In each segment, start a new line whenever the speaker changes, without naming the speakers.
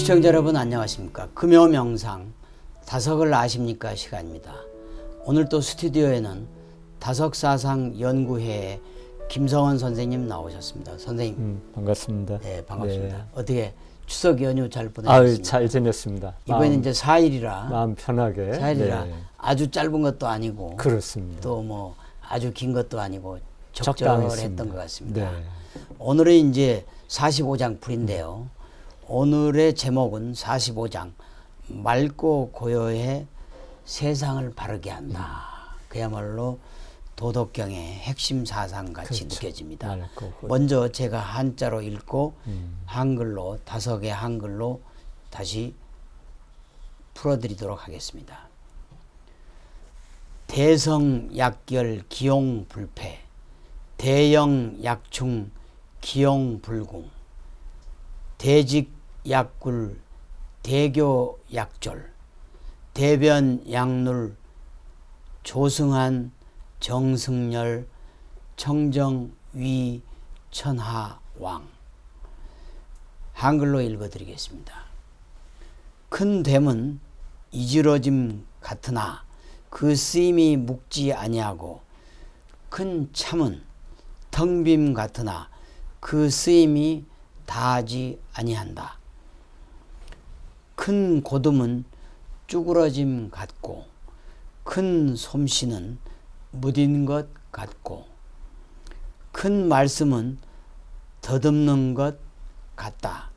시청자 여러분 안녕하십니까. 금요명상 다석을 아십니까 시간입니다. 오늘 또 스튜디오에는 다석사상연구회의 김성원 선생님 나오셨습니다. 선생님
반갑습니다.
네, 반갑습니다.
네.
어떻게 추석 연휴 잘 보내셨습니까?
잘 지냈습니다.
이번엔 이제 4일이라
마음 편하게.
4일이라
네.
아주 짧은 것도 아니고
그렇습니다.
또 뭐 아주 긴 것도 아니고
적당했습니다.
적절했던 것 같습니다.
네.
오늘은 이제 45장 풀인데요. 오늘의 제목은 45장 맑고 고요해 세상을 바르게 한다. 그야말로 도덕경의 핵심 사상 같이
그렇죠.
느껴집니다.
맑고 고요.
먼저 제가 한자로 읽고 한글로 다석의 한글로 다시 풀어드리도록 하겠습니다. 대성약결 기용불패 대영약충 기용불궁 대직약굴 대교약졸 대변약룰 조승한 정승열 청정위 천하왕. 한글로 읽어드리겠습니다. 큰 됨은 이지러짐 같으나 그 쓰임이 묵지 아니하고 큰 참은 텅빔 같으나 그 쓰임이 다하지 아니한다. 큰 고듬은 쭈그러짐 같고 큰 솜씨는 무딘 것 같고 큰 말씀은 더듬는 것 같다.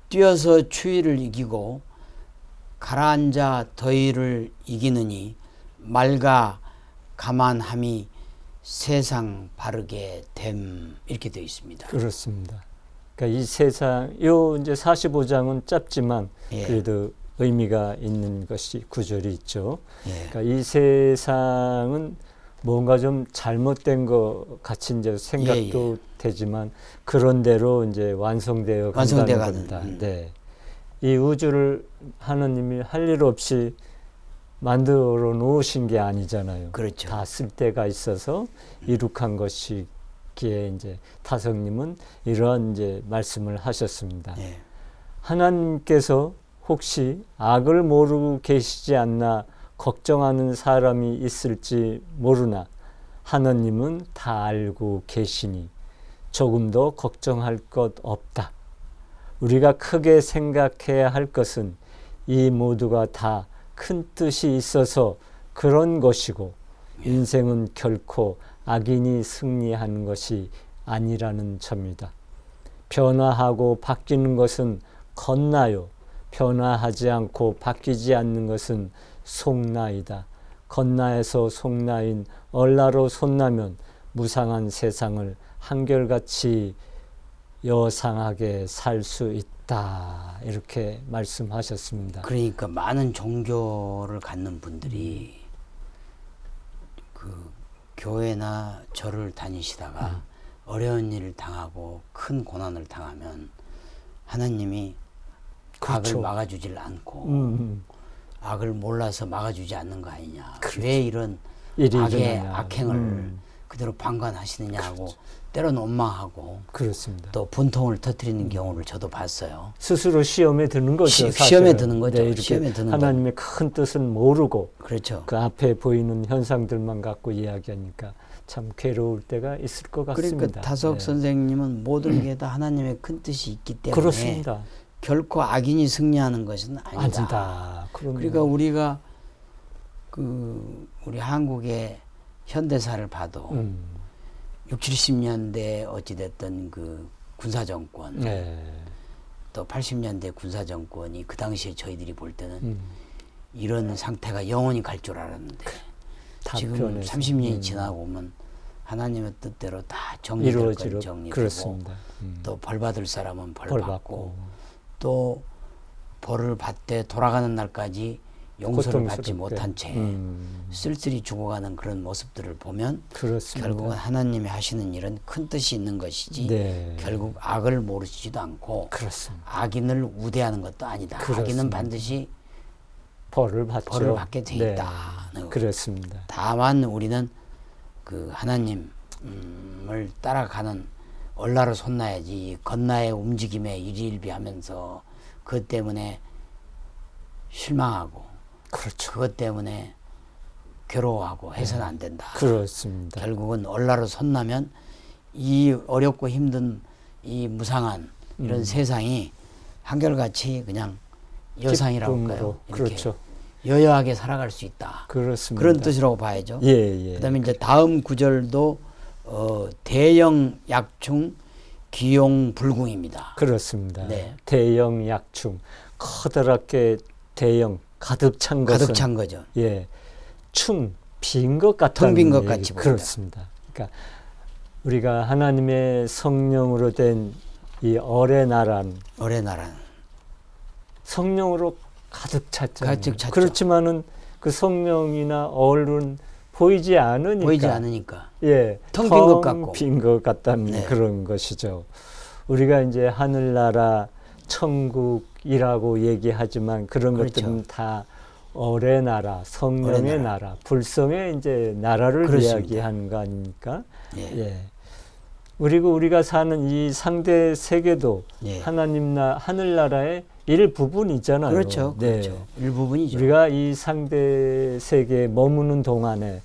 뛰어서 추위를 이기고 가라앉아 더위를 이기느니 맑아 가만함이 세상 바르게 됨. 이렇게 되어 있습니다.
그렇습니다. 그러니까 이 세상, 요 이제 45장은 짧지만
예.
그래도 의미가 있는 것이 구절이 있죠.
예.
그러니까 이 세상은 뭔가 좀 잘못된 것 같이 이제 생각도 되지만 그런 대로 이제 완성되어 간다는 겁니다. 네. 이 우주를 하느님이 할 일 없이 만들어 놓으신 게 아니잖아요.
그렇죠.
다 쓸 때가 있어서 이룩한 것이기에 이제 타성님은 이러한 이제 말씀을 하셨습니다.
예.
하나님께서 혹시 악을 모르고 계시지 않나 걱정하는 사람이 있을지 모르나 하나님은 다 알고 계시니 조금 더 걱정할 것 없다. 우리가 크게 생각해야 할 것은 이 모두가 다 큰 뜻이 있어서 그런 것이고 인생은 결코 악인이 승리하는 것이 아니라는 점이다. 변화하고 바뀌는 것은 건나요. 변화하지 않고 바뀌지 않는 것은 속나이다. 건나에서 속나인 얼라로 손나면 무상한 세상을 한결같이 여상하게 살 수 있다. 이렇게 말씀하셨습니다.
그러니까 많은 종교를 갖는 분들이 그 교회나 절을 다니시다가 어려운 일을 당하고 큰 고난을 당하면 하나님이
그렇죠.
악을 막아주질 않고 악을 몰라서 막아주지 않는 거 아니냐.
그렇죠.
왜 이런
일이
악의
일어나냐.
악행을 그대로 방관하시느냐 하고 때로는 원망하고
그렇습니다.
또 분통을 터뜨리는 경우를 저도 봤어요.
스스로 시험에 드는 거죠.
시험에 드는 거죠.
네, 이렇게
시험에 드는
하나님의 큰 뜻은 모르고
그렇죠.
그 앞에 보이는 현상들만 갖고 이야기하니까 참 괴로울 때가 있을 것 같습니다.
그러니까 다석
네.
선생님은 모든 게 다 하나님의 큰 뜻이 있기 때문에
그렇습니다.
결코 악인이 승리하는 것은 아니다.
그럼요.
그러니까 우리가 우리 한국의 현대사를 봐도 60, 70년대 어찌됐든 그 군사정권
네.
또 80년대 군사정권이 그 당시에 저희들이 볼 때는 이런 상태가 영원히 갈 줄 알았는데
다
지금
변해서.
30년이 지나고 오면 하나님의 뜻대로 다 정리될 건 정리되고
그렇습니다.
또 벌 받을 사람은 벌
벌
받고
받고.
또 벌을 받되 돌아가는 날까지 용서를 받지
고통스럽게.
못한 채 쓸쓸히 죽어가는 그런 모습들을 보면
그렇습니다.
결국은 하나님이 하시는 일은 큰 뜻이 있는 것이지
네.
결국 악을 모르시지도 않고
그렇습니다.
악인을 우대하는 것도 아니다.
그렇습니다.
악인은 반드시
벌을 받죠.
벌을 받게 돼
네.
있다.
그렇습니다.
다만 우리는 그 하나님을 따라가는 얼라로 손나야지 건나의 움직임에 일희일비하면서 그것 때문에 실망하고
그렇죠.
그것 때문에 괴로워하고 해서는 안 된다.
그렇습니다.
결국은 얼라로 선나면 이 어렵고 힘든 이 무상한 이런 세상이 한결같이 그냥 여상이라고 할까요?
기쁨으로.
이렇게
그렇죠.
여여하게 살아갈 수 있다.
그렇습니다.
그런 뜻이라고 봐야죠.
예, 예.
그다음에 이제 다음 구절도 대영 약충 기용 불궁입니다.
그렇습니다.
네.
대형 약충 커다랗게 대형 가득 찬 것은
가득 찬 거죠.
예, 충 빈 것 같다는
텅 빈 것
얘기.
같이 보인다.
그렇습니다. 그러니까 우리가 하나님의 성령으로 된 이 어레 나라는
어레 나라는
성령으로 가득 찼잖아요.
가득 찼죠.
그렇지만은 그 성령이나 얼은 보이지 않으니까
보이지 않으니까
예,
텅 빈 것 같고.
빈 것 같다는
네.
그런 것이죠. 우리가 이제 하늘나라, 천국이라고 얘기하지만 그런
그렇죠.
것들은 다 어레 나라, 성령의
어레
나라, 불성의 이제 나라를
그렇습니다.
이야기하는 거 아닙니까?
예.
예. 그리고 우리가 사는 이 상대 세계도
예.
하늘나라의 일부분이잖아요.
그렇죠.
네.
그렇죠. 일부분이죠.
우리가 이 상대 세계에 머무는 동안에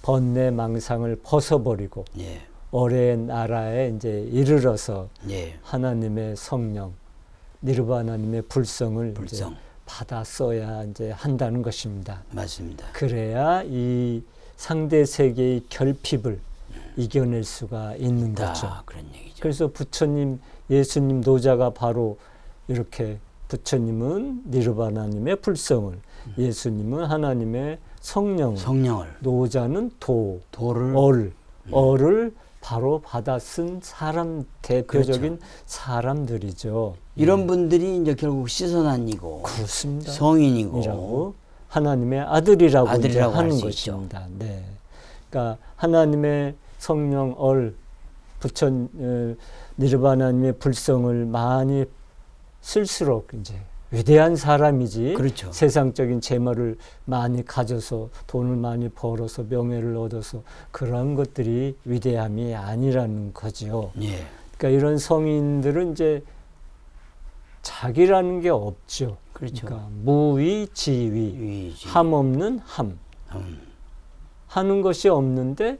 번뇌 망상을 벗어버리고
예.
어레 나라에 이제 이르러서
예.
하나님의 성령, 니르바나님의 불성을
불성.
이제 받아 써야 이제 한다는 것입니다.
맞습니다.
그래야 이 상대 세계의 결핍을 이겨낼 수가 있는 거죠.
다 그런 얘기죠.
그래서 부처님, 예수님 노자가 바로 이렇게 부처님은 니르바나님의 불성을, 예수님은 하나님의 성령을,
성령을
노자는
도를
얼을 바로 받아 쓴 사람, 대표적인 사람들이죠.
이런 분들이 이제 결국 시선한이고
그렇습니다.
성인이고
이라고 하나님의 아들이라고 이제
할
하는
수
것입니다. 네. 그러니까 하나님의 성령 니르바나님의 불성을 많이 쓸수록 이제 위대한 사람이지.
그렇죠.
세상적인 재물을 많이 가져서 돈을 많이 벌어서 명예를 얻어서 그런 것들이 위대함이 아니라는 거지요.
예.
그러니까 이런 성인들은 이제 자기라는 게 없죠.
그렇죠.
그러니까 무위지위,
위지.
함 없는 함.
음.
하는 것이 없는데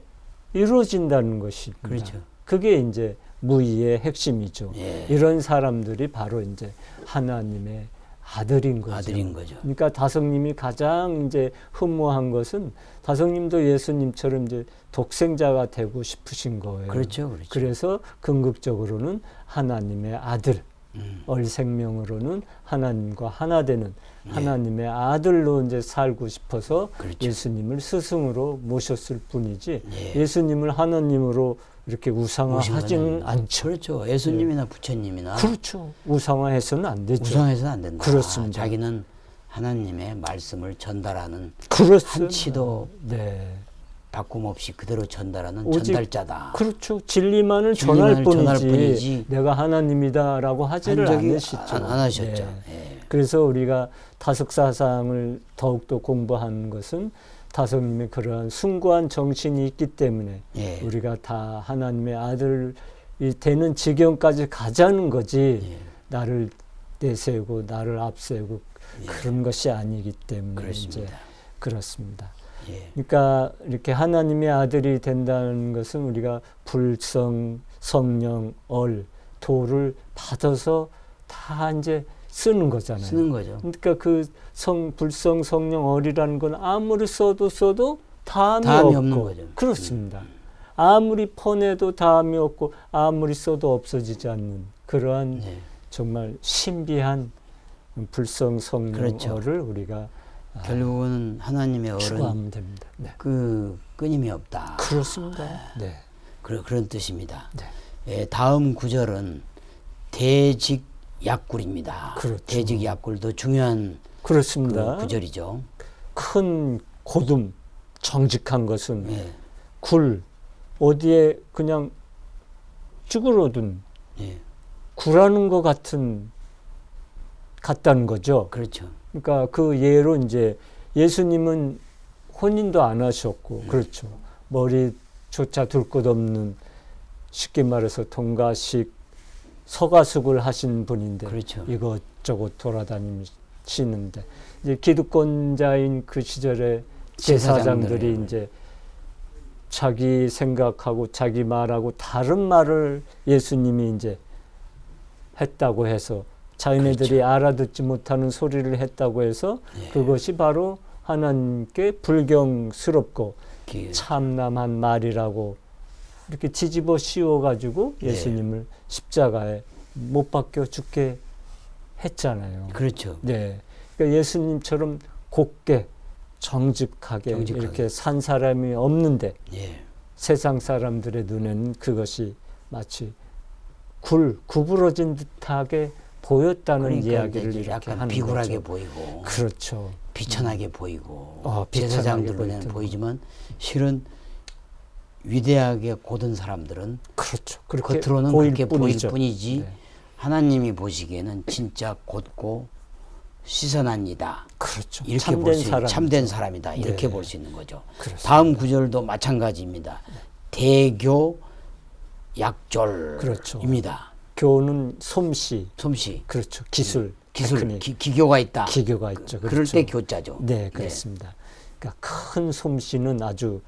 이루어진다는 것입니다.
그렇죠.
그게 이제 무의의 핵심이죠.
예.
이런 사람들이 바로 이제 하나님의 아들인 거죠.
아들인 거죠.
그러니까 다성님이 가장 이제 흠모한 것은 다성님도 예수님처럼 이제 독생자가 되고 싶으신 거예요.
그렇죠, 그렇죠.
그래서 궁극적으로는 하나님의 아들, 얼생명으로는 하나님과 하나 되는 하나님의 아들로 이제 살고 싶어서
그렇죠.
예수님을 스승으로 모셨을 뿐이지
예.
예수님을 하나님으로 이렇게 우상화하지는 않죠.
그렇죠. 예수님이나 부처님이나
그렇죠. 우상화해서는 안 되죠.
우상해서는 안 된다.
그렇습니다.
자기는 하나님의 말씀을 전달하는
그렇습니다.
한치도
네.
바꿈 없이 그대로 전달하는
오직
전달자다.
그렇죠. 진리만을 전할
진리만을
뿐이지,
뿐이지
내가 하나님이다라고 하지를
한 적이
않으시죠.
안 하셨죠.
네.
예.
그래서 우리가 다섯사상을 더욱더 공부하는 것은 다섯님의 그러한 숭고한 정신이 있기 때문에
예.
우리가 다 하나님의 아들이 되는 지경까지 가자는 거지
예.
나를 내세우고 나를 앞세우고 그런 것이 아니기 때문에
그렇습니다.
이제 그렇습니다.
예.
그러니까 이렇게 하나님의 아들이 된다는 것은 우리가 불성, 성령, 도를 받아서 다 이제 쓰는 거잖아요.
쓰는 거죠.
그러니까 그 불성, 성령, 얼이라는 건 아무리 써도 다음이
다음이
없고
없는 거죠.
그렇습니다. 아무리 퍼내도 다음이 없고 아무리 써도 없어지지 않는 그러한
예.
정말 신비한 불성, 성령,
그렇죠.
얼을 우리가
결국은 하나님의 어른
추구하면 됩니다. 네.
그 끊임이 없다.
그렇습니다. 네.
그런 뜻입니다.
네.
예, 다음 구절은 대직 약굴입니다.
그렇죠.
대직 약굴도 중요한
그렇습니다.
그 구절이죠.
큰 고둠, 정직한 것은
예.
굴, 어디에 그냥 쭈그러든
예.
굴하는 것 같다는 거죠.
그렇죠.
그러니까 그 예로 이제 예수님은 혼인도 안 하셨고, 그렇죠. 머리조차 둘 것 없는, 쉽게 말해서 동가식 서가숙을 하신 분인데,
그렇죠.
이거 이곳저곳 돌아다니시는데 이제 기득권자인 그 시절에 제사장들이
제사장들은.
이제 자기 생각하고 자기 말하고 다른 말을 예수님이 이제 했다고 해서 자기네들이
그렇죠.
알아듣지 못하는 소리를 했다고 해서
예.
그것이 바로 하나님께 불경스럽고
그,
참남한 말이라고 이렇게 뒤집어 씌워가지고
네.
예수님을 십자가에 못 박혀 죽게 했잖아요.
그렇죠.
네, 그러니까 예수님처럼 곱게 정직하게 이렇게 산 사람이 없는데
예.
세상 사람들의 눈에는 그것이 마치 구부러진 듯하게 보였다는
그러니까
이야기를
이제
이렇게
약간
하는
비굴하게
거죠.
보이고
그렇죠.
비천하게 보이고
비천하게
제사장들 눈에는
보이던
보이지만 실은 위대하게 고든 사람들은
그렇죠. 그렇게
겉으로는
보일
그렇게 보일
뿐이죠.
뿐이지
네.
하나님이 보시기에는 진짜 곧고 시선한 이다.
그렇죠.
이렇게 볼 수
사람이죠.
참된 사람이다. 이렇게
네.
볼 수 있는 거죠.
그렇습니다.
다음 구절도 마찬가지입니다. 대교
그렇죠.
약졸입니다.
교는 솜씨,
솜씨,
그렇죠. 기술,
기술,
테크닉,
기교가 있다.
기교가 있죠.
그럴
그렇죠.
때 교자죠.
네, 그렇습니다. 그러니까 큰 솜씨는 아주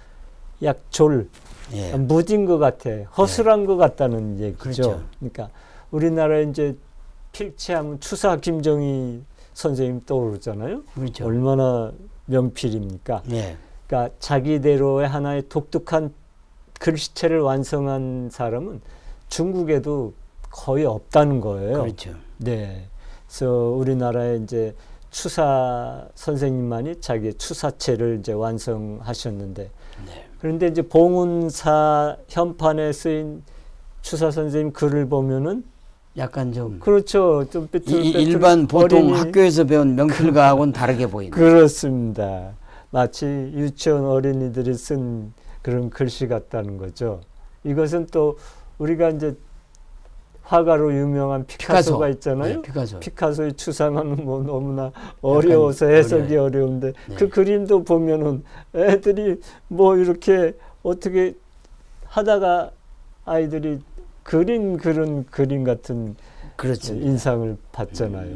약졸,
예.
무딘 것 같아, 허술한 것 같다는 얘기죠.
그렇죠.
그러니까 우리나라에 이제 필치하면 추사 김정희 선생님 떠오르잖아요.
그렇죠.
얼마나 명필입니까?
예.
그러니까 자기대로의 하나의 독특한 글씨체를 완성한 사람은 중국에도 거의 없다는 거예요.
그렇죠.
네. 그래서 우리나라에 이제 추사 선생님만이 자기의 추사체를 이제 완성하셨는데,
네.
그런데 이제 봉은사 현판에 쓰인 추사 선생님 글을 보면은
약간 좀
그렇죠. 좀
일반 보통
어린이-
학교에서 배운 명필과하고는 다르게 보이는.
그렇습니다. 마치 유치원 어린이들이 쓴 그런 글씨 같다는 거죠. 이것은 또 우리가 이제 화가로 유명한 피카소가 있잖아요.
네, 피카소.
피카소의 추상은 뭐 너무나 어려워서 해석이 어려운데
네.
그 그림도 보면은 애들이 뭐 이렇게 어떻게 하다가 아이들이 그린 그런 그림 같은
그렇죠.
인상을 받잖아요.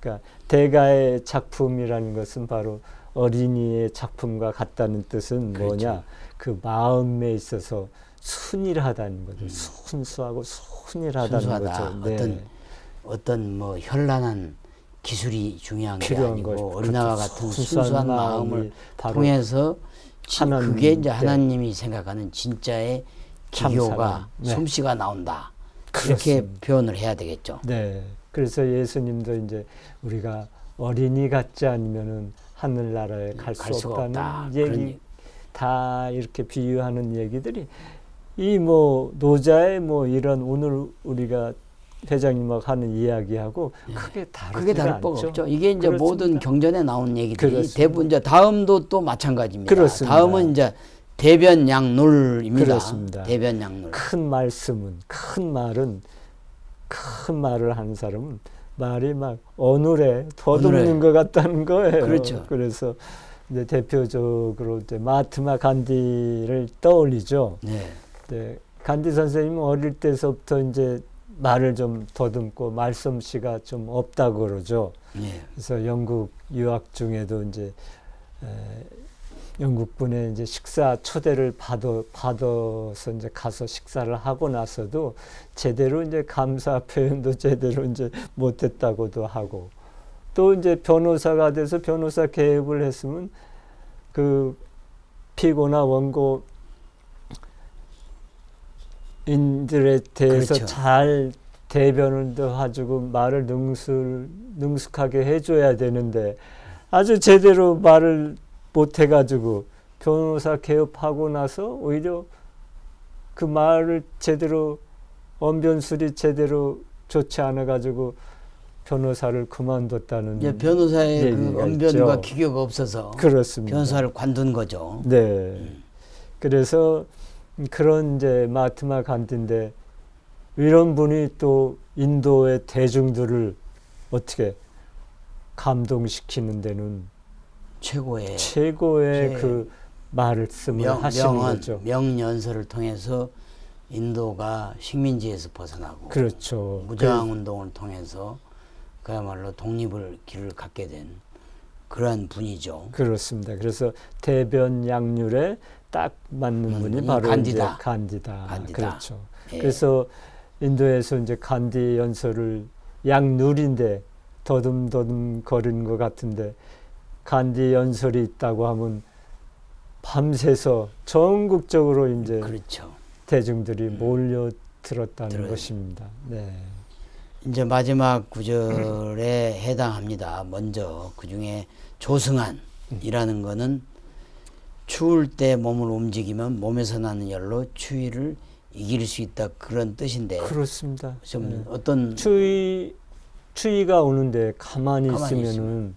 그러니까 대가의 작품이라는 것은 바로 어린이의 작품과 같다는 뜻은
그렇죠.
뭐냐? 그 마음에 있어서 순일하다는 거죠. 순수하고 순일하다는
순수하다.
거죠. 네.
어떤 뭐 현란한 기술이 중요한 게
필요한
아니고
거죠.
어린아이와
그렇죠.
같은
순수한
순수한
마음이
마음을
바로
통해서
하나님,
그게 이제
네.
하나님이 생각하는 진짜의
참
기교가
사랑. 네.
솜씨가 나온다.
그렇습니다.
이렇게 표현을 해야 되겠죠.
네. 그래서 예수님도 이제 우리가 어린이 같지 않으면은 하늘나라에 갈 수
수가
없다는
없다.
얘기
그런 얘기.
다 이렇게 비유하는 얘기들이 이 뭐 노자의 뭐 이런 오늘 우리가 회장님하고 하는 이야기하고 크게 다르지
그게 다를 바가
않죠.
없죠. 이게 이제
그렇습니다.
모든 경전에 나온 얘기들이
그렇습니다.
대부분 이제 다음도 또 마찬가지입니다.
그렇습니다.
다음은 이제 대변양놀입니다.
그렇습니다.
대변양놀.
큰 말씀은 큰 말을 하는 사람은 말이 막 어눌해 더듬는
어눌해.
것 같다는 거예요.
그렇죠.
그래서 이제 대표적으로 이제 마하트마 간디를 떠올리죠.
네.
네, 간디 선생님은 어릴 때서부터 이제 말을 좀 더듬고 말솜씨가 좀 없다고 그러죠.
네.
그래서 영국 유학 중에도 이제 영국분의 이제 식사 초대를 받아서 이제 가서 식사를 하고 나서도 제대로 이제 감사 표현도 제대로 이제 못했다고도 하고, 또 이제 변호사가 돼서 변호사 개업을 했으면 그 피고나 원고 인들에 대해서
그렇죠.
잘 대변을 해주고 말을 능숙하게 해줘야 되는데 아주 제대로 말을 못해가지고 변호사 개업하고 나서 오히려 그 말을 제대로 언변술이 제대로 좋지 않아가지고 변호사를 그만뒀다는
이제 변호사의 그
얘기가
언변과
있죠.
기교가 없어서
그렇습니다.
변호사를 관둔 거죠.
네. 그래서 그런 이제 마하트마 간디인데 이런 분이 또 인도의 대중들을 어떻게 감동시키는 데는 최고의 그 말씀을 하시는 거죠.
명연설을 통해서 인도가 식민지에서 벗어나고
그렇죠.
무장 운동을 통해서 그야말로 독립을 길을 갖게 된 그러한 분이죠.
그렇습니다. 그래서 대변 약률에 딱 맞는 분이 바로
간디다.
이제 간디다. 그렇죠.
예.
그래서 인도에서 이제 간디 연설을 약률인데 더듬더듬 거리는 것 같은데 간디 연설이 있다고 하면 밤새서 전국적으로 이제
그렇죠.
대중들이 몰려 들었다는 것입니다. 네.
이제 마지막 구절에 해당합니다. 먼저 그 중에 조승안이라는 거는 추울 때 몸을 움직이면 몸에서 나는 열로 추위를 이길 수 있다 그런 뜻인데
그렇습니다.
좀
네.
어떤
추위가 오는데 가만히 있으면은
있으면.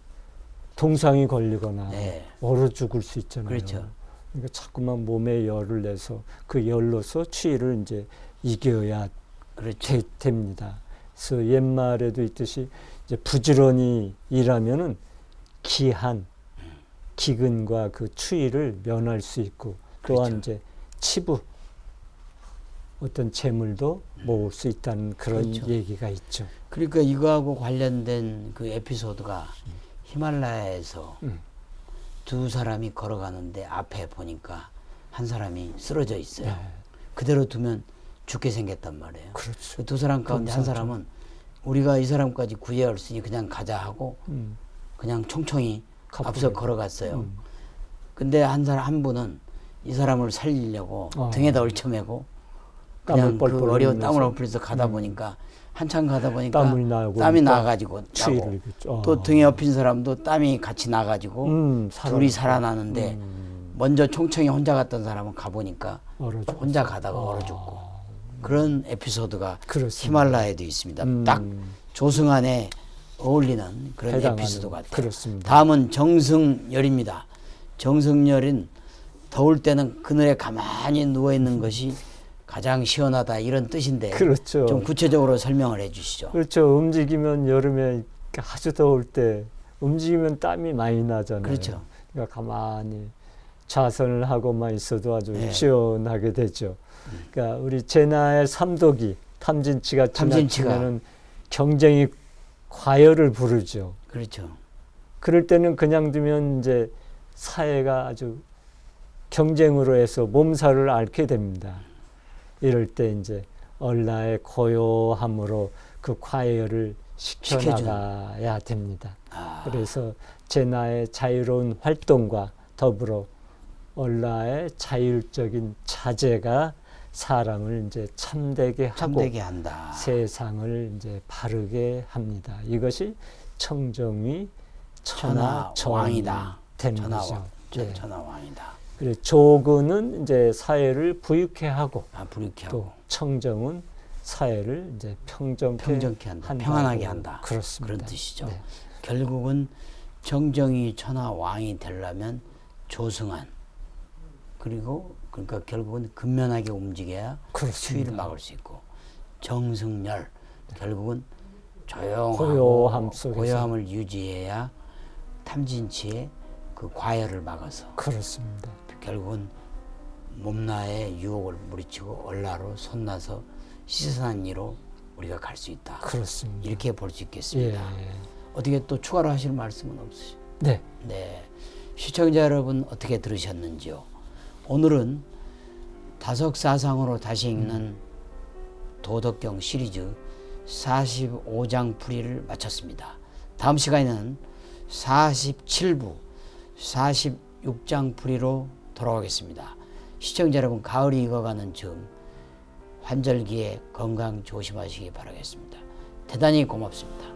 동상이 걸리거나
네.
얼어 죽을 수 있잖아요.
그렇죠.
그러니까 자꾸만 몸에 열을 내서 그 열로서 추위를 이제 이겨야
그렇죠.
됩니다. 그래서 옛말에도 있듯이 이제 부지런히 일하면은 기근과 그 추위를 면할 수 있고 또한
그렇죠.
이제 치부 어떤 재물도 모을 수 있다는 그런
그렇죠.
얘기가 있죠.
그러니까 이거하고 관련된 그 에피소드가 히말라야에서 두 사람이 걸어가는데 앞에 보니까 한 사람이 쓰러져 있어요.
네.
그대로 두면 죽게 생겼단 말이에요.
그렇죠.
그 두 사람 가운데 한
그렇죠.
사람은 우리가 이 사람까지 구해야 할 수니 그냥 가자 하고 그냥 총총히 앞서 걸어갔어요. 근데 한 분은 이 사람을 살리려고 등에다 얼쳐매고 그냥 그 어려운 땀을 엎으면서 가다 보니까 한참 가다 보니까 땀이 나가지고 나고 또 등에 엎인 사람도 땀이 같이 나가지고 둘이 살아나는데 먼저 총총히 혼자 갔던 사람은 가보니까 혼자 가다가 얼어 죽고 그런 에피소드가
그렇습니다.
히말라야에도 있습니다. 딱 조승안에 어울리는 그런 에피소드 같아요.
그렇습니다.
다음은 정승열입니다. 정승열은 더울 때는 그늘에 가만히 누워있는 것이 가장 시원하다 이런 뜻인데
그렇죠.
좀 구체적으로 설명을 해 주시죠.
그렇죠. 움직이면 여름에 아주 더울 때 움직이면 땀이 많이 나잖아요.
그렇죠.
그러니까 가만히 좌선을 하고만 있어도 아주
네.
시원하게 되죠. 그러니까 우리 제나의 삼독이 탐진치가 지나치면은 경쟁이 과열을 부르죠.
그렇죠.
그럴 때는 그냥 두면 이제 사회가 아주 경쟁으로 해서 몸살을 앓게 됩니다. 이럴 때 이제 얼라의 고요함으로 그 과열을 시켜나가야 됩니다. 그래서 제나의 자유로운 활동과 더불어 얼라의 자율적인 자제가 사람을 이제 참되게 하고
한다.
세상을 이제 바르게 합니다. 이것이 청정이 천하왕이다 되는 거죠.
천하왕이다.
그리고 조근은 이제 사회를 부유케 하고,
부유케
또
하고
청정은 사회를 이제 평정케
한다. 평안하게 한다.
그렇습니다.
그런 뜻이죠.
네.
결국은 정정이 천하왕이 되려면 조승안 그러니까 결국은 근면하게 움직여야
그렇습니다.
추위를 막을 수 있고 정승열 결국은 조용하고
고요함 속에서
고요함을 유지해야 탐진치의 그 과열을 막아서
그렇습니다.
결국은 몸나의 유혹을 물리치고 얼라로 손나서 시선한 이로 우리가 갈 수 있다.
그렇습니다.
이렇게 볼 수 있겠습니다.
예.
어떻게 또 추가로 하실 말씀은 없으시죠?
네.
네. 시청자 여러분 어떻게 들으셨는지요? 오늘은 다석사상으로 다시 읽는 도덕경 시리즈 45장 풀이를 마쳤습니다. 다음 시간에는 47부 46장 풀이로 돌아오겠습니다. 시청자 여러분 가을이 익어가는 즈음 환절기에 건강 조심하시기 바라겠습니다. 대단히 고맙습니다.